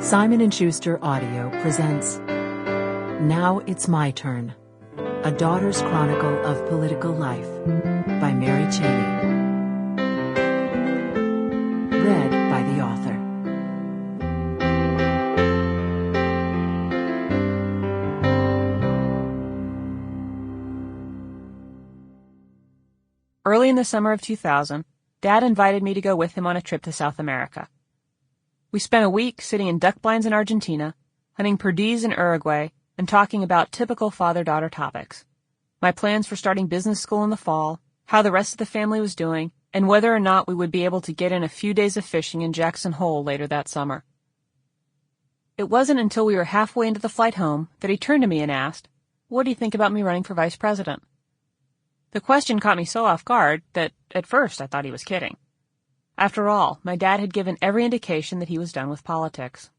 Simon & Schuster Audio presents Now It's My Turn, A Daughter's Chronicle of Political Life by Mary Cheney. Read by the author. Early in the summer of 2000, Dad invited me to go with him on a trip to South America. We spent a week sitting in duck blinds in Argentina, hunting perdiz in Uruguay, and talking about typical father-daughter topics. My plans for starting business school in the fall, how the rest of the family was doing, and whether or not we would be able to get in a few days of fishing in Jackson Hole later that summer. It wasn't until we were halfway into the flight home that he turned to me and asked, "What do you think about me running for vice president?" The question caught me so off guard that, at first, I thought he was kidding. After all, my dad had given every indication that he was done with politics.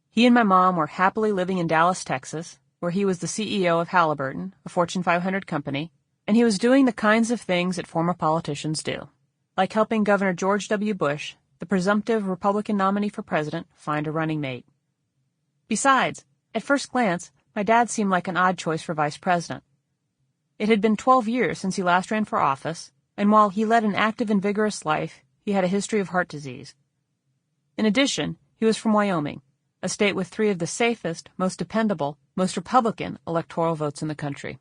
He and my mom were happily living in Dallas, Texas, where he was the CEO of Halliburton, a Fortune 500 company, and he was doing the kinds of things that former politicians do, like helping Governor George W. Bush, the presumptive Republican nominee for president, find a running mate. Besides, at first glance, my dad seemed like an odd choice for vice president. It had been 12 years since he last ran for office, and while he led an active and vigorous life, he had a history of heart disease. In addition, he was from Wyoming, a state with 3 of the safest, most dependable, most Republican electoral votes in the country.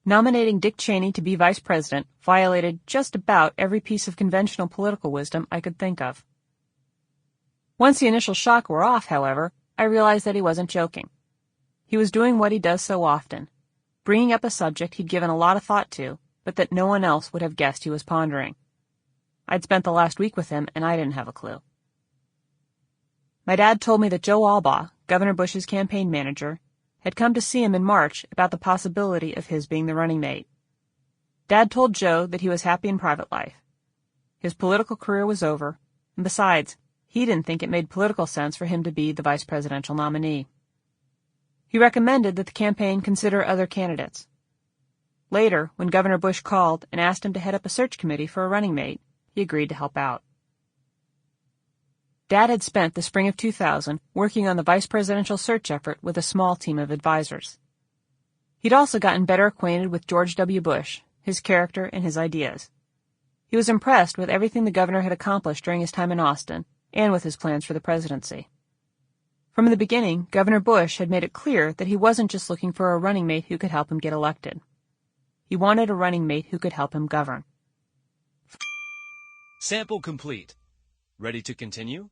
Nominating Dick Cheney to be vice president violated just about every piece of conventional political wisdom I could think of. Once the initial shock wore off, however, I realized that he wasn't joking. He was doing what he does so often, bringing up a subject he'd given a lot of thought to, but that no one else would have guessed he was pondering. I'd spent the last week with him, and I didn't have a clue. My dad told me that Joe Albaugh, Governor Bush's campaign manager, had come to see him in March about the possibility of his being the running mate. Dad told Joe that he was happy in private life. His political career was over, and besides, he didn't think it made political sense for him to be the vice presidential nominee. He recommended that the campaign consider other candidates. Later, when Governor Bush called and asked him to head up a search committee for a running mate, he agreed to help out. Dad had spent the spring of 2000 working on the vice presidential search effort with a small team of advisors. He'd also gotten better acquainted with George W. Bush, his character, and his ideas. He was impressed with everything the governor had accomplished during his time in Austin, and with his plans for the presidency. From the beginning, Governor Bush had made it clear that he wasn't just looking for a running mate who could help him get elected. He wanted a running mate who could help him govern. Sample complete. Ready to continue?